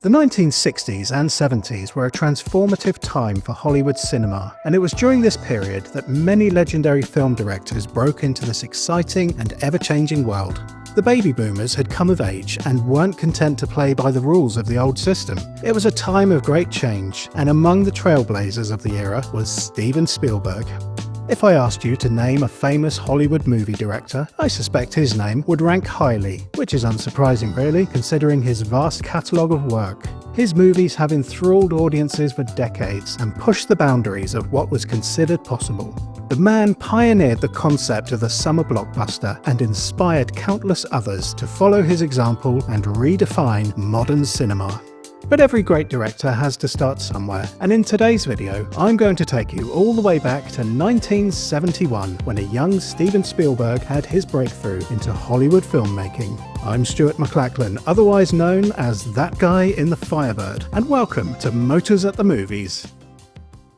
The 1960s and 70s were a transformative time for Hollywood cinema, and it was during this period that many legendary film directors broke into this exciting and ever-changing world. The baby boomers had come of age and weren't content to play by the rules of the old system. It was a time of great change, and among the trailblazers of the era was Steven Spielberg. If I asked you to name a famous Hollywood movie director, I suspect his name would rank highly, which is unsurprising really, considering his vast catalogue of work. His movies have enthralled audiences for decades and pushed the boundaries of what was considered possible. The man pioneered the concept of the summer blockbuster and inspired countless others to follow his example and redefine modern cinema. But every great director has to start somewhere, and in today's video I'm going to take you all the way back to 1971 when a young Steven Spielberg had his breakthrough into Hollywood filmmaking. I'm Stuart McLachlan, otherwise known as That Guy in the Firebird, and welcome to Motors at the Movies.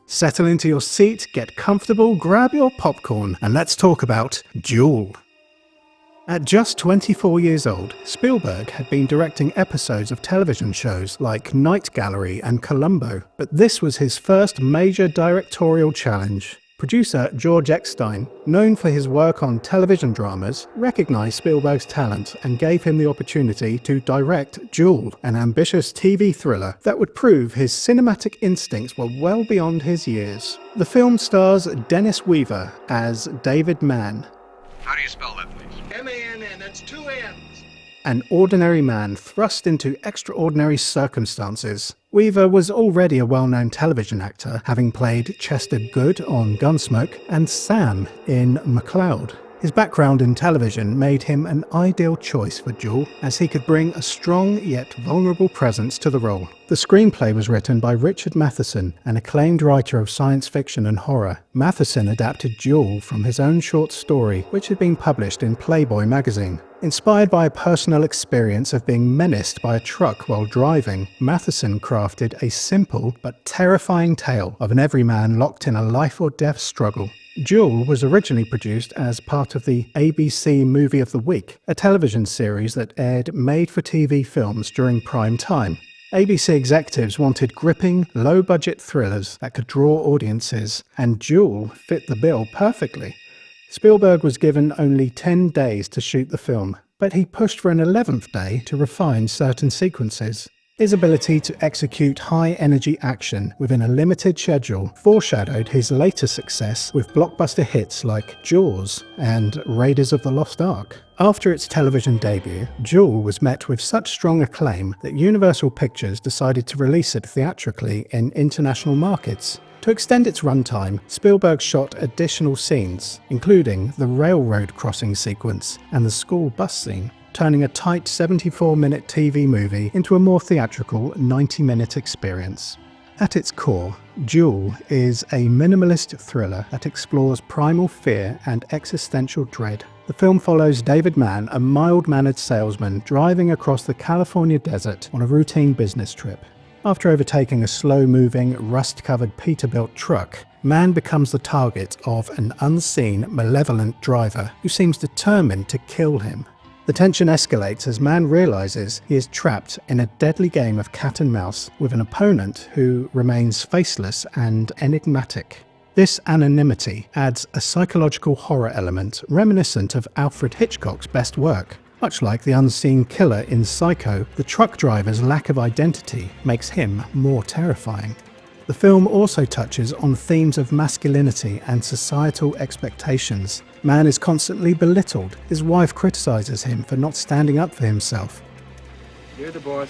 Settle into your seat, get comfortable, grab your popcorn, and let's talk about Duel. At just 24 years old, Spielberg had been directing episodes of television shows like Night Gallery and Columbo, but this was his first major directorial challenge. Producer George Eckstein, known for his work on television dramas, recognized Spielberg's talent and gave him the opportunity to direct Duel, an ambitious TV thriller that would prove his cinematic instincts were well beyond his years. The film stars Dennis Weaver as David Mann. How do you spell that, please? M-A-N-N, that's two N's. An ordinary man thrust into extraordinary circumstances. Weaver was already a well-known television actor, having played Chester Good on Gunsmoke and Sam in McCloud. His background in television made him an ideal choice for Duel, as he could bring a strong yet vulnerable presence to the role. The screenplay was written by Richard Matheson, an acclaimed writer of science fiction and horror. Matheson adapted Duel from his own short story, which had been published in Playboy magazine. Inspired by a personal experience of being menaced by a truck while driving, Matheson crafted a simple but terrifying tale of an everyman locked in a life-or-death struggle. Duel was originally produced as part of the ABC Movie of the Week, a television series that aired made-for-TV films during prime time. ABC executives wanted gripping, low-budget thrillers that could draw audiences, and Duel fit the bill perfectly. Spielberg was given only 10 days to shoot the film, but he pushed for an 11th day to refine certain sequences. His ability to execute high-energy action within a limited schedule foreshadowed his later success with blockbuster hits like Jaws and Raiders of the Lost Ark. After its television debut, Duel was met with such strong acclaim that Universal Pictures decided to release it theatrically in international markets. To extend its runtime, Spielberg shot additional scenes, including the railroad crossing sequence and the school bus scene, turning a tight 74-minute TV movie into a more theatrical 90-minute experience. At its core, Duel is a minimalist thriller that explores primal fear and existential dread. The film follows David Mann, a mild-mannered salesman driving across the California desert on a routine business trip. After overtaking a slow-moving, rust-covered Peterbilt truck, Mann becomes the target of an unseen, malevolent driver who seems determined to kill him. The tension escalates as Mann realizes he is trapped in a deadly game of cat and mouse with an opponent who remains faceless and enigmatic. This anonymity adds a psychological horror element reminiscent of Alfred Hitchcock's best work. Much like the unseen killer in Psycho, the truck driver's lack of identity makes him more terrifying. The film also touches on themes of masculinity and societal expectations. Mann is constantly belittled. His wife criticizes him for not standing up for himself. You're the boss.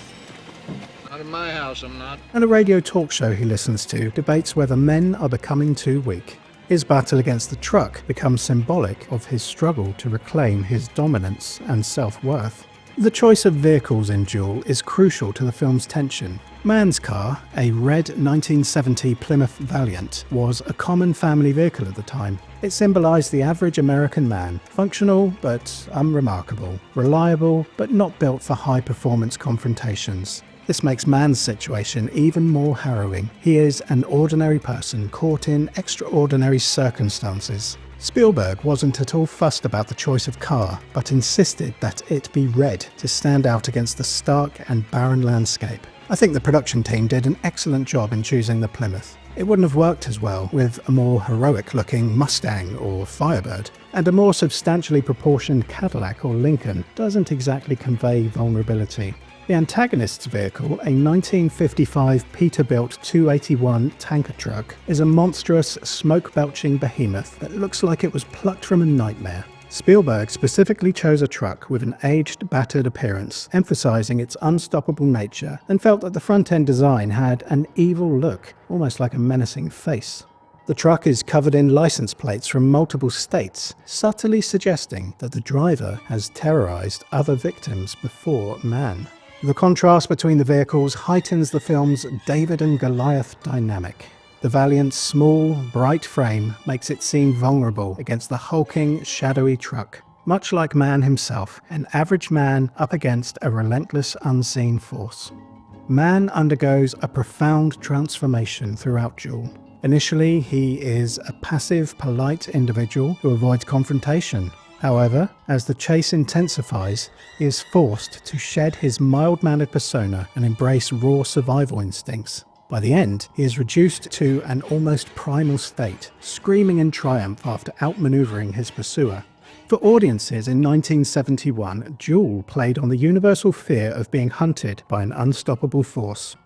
Not in my house, I'm not. And a radio talk show he listens to debates whether men are becoming too weak. His battle against the truck becomes symbolic of his struggle to reclaim his dominance and self-worth. The choice of vehicles in Duel is crucial to the film's tension. Mann's car, a red 1970 Plymouth Valiant, was a common family vehicle at the time. It symbolized the average American man, functional but unremarkable, reliable but not built for high-performance confrontations. This makes Mann's situation even more harrowing. He is an ordinary person caught in extraordinary circumstances. Spielberg wasn't at all fussed about the choice of car, but insisted that it be red to stand out against the stark and barren landscape. I think the production team did an excellent job in choosing the Plymouth. It wouldn't have worked as well with a more heroic-looking Mustang or Firebird, and a more substantially proportioned Cadillac or Lincoln doesn't exactly convey vulnerability. The antagonist's vehicle, a 1955 Peterbilt 281 tanker truck, is a monstrous, smoke-belching behemoth that looks like it was plucked from a nightmare. Spielberg specifically chose a truck with an aged, battered appearance, emphasizing its unstoppable nature, and felt that the front-end design had an evil look, almost like a menacing face. The truck is covered in license plates from multiple states, subtly suggesting that the driver has terrorized other victims before Mann. The contrast between the vehicles heightens the film's David and Goliath dynamic. The Valiant's small, bright frame makes it seem vulnerable against the hulking, shadowy truck. Much like Mann himself, an average man up against a relentless, unseen force. Mann undergoes a profound transformation throughout Duel. Initially, he is a passive, polite individual who avoids confrontation. However, as the chase intensifies, he is forced to shed his mild-mannered persona and embrace raw survival instincts. By the end, he is reduced to an almost primal state, screaming in triumph after outmaneuvering his pursuer. For audiences in 1971, Duel played on the universal fear of being hunted by an unstoppable force.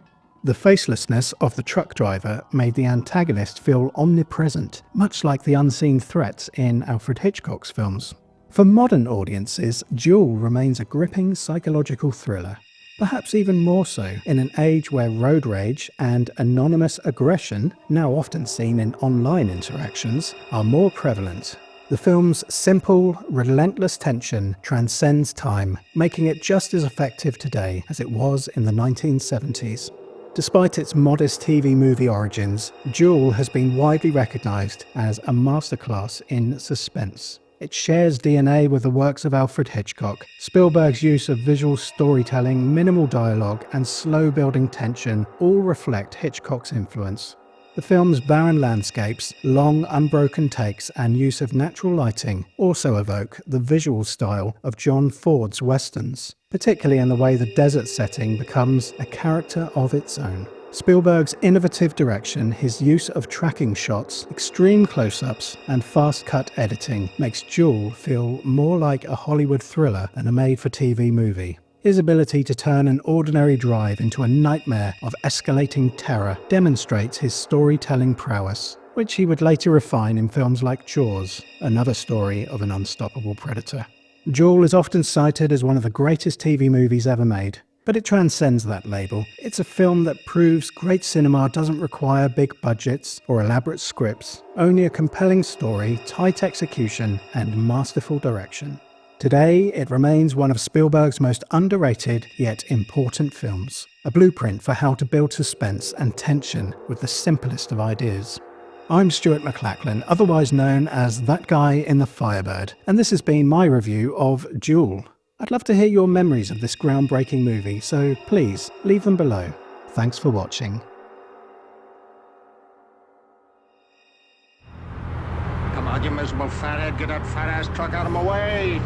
The facelessness of the truck driver made the antagonist feel omnipresent, much like the unseen threats in Alfred Hitchcock's films. For modern audiences, Duel remains a gripping psychological thriller. Perhaps even more so in an age where road rage and anonymous aggression, now often seen in online interactions, are more prevalent. The film's simple, relentless tension transcends time, making it just as effective today as it was in the 1970s. Despite its modest TV movie origins, Duel has been widely recognised as a masterclass in suspense. It shares DNA with the works of Alfred Hitchcock. Spielberg's use of visual storytelling, minimal dialogue, and slow-building tension all reflect Hitchcock's influence. The film's barren landscapes, long, unbroken takes, and use of natural lighting also evoke the visual style of John Ford's westerns, particularly in the way the desert setting becomes a character of its own. Spielberg's innovative direction, his use of tracking shots, extreme close-ups, and fast-cut editing makes Duel feel more like a Hollywood thriller than a made-for-TV movie. His ability to turn an ordinary drive into a nightmare of escalating terror demonstrates his storytelling prowess, which he would later refine in films like Jaws, another story of an unstoppable predator. Duel is often cited as one of the greatest TV movies ever made. But it transcends that label. It's a film that proves great cinema doesn't require big budgets or elaborate scripts, only a compelling story, tight execution, and masterful direction. Today, it remains one of Spielberg's most underrated yet important films, a blueprint for how to build suspense and tension with the simplest of ideas. I'm Stuart McLachlan, otherwise known as That Guy in the Firebird, and this has been my review of Duel. I'd love to hear your memories of this groundbreaking movie, so please leave them below. Thanks for watching. Come on, you miserable fathead, get that fat-ass truck out of my way!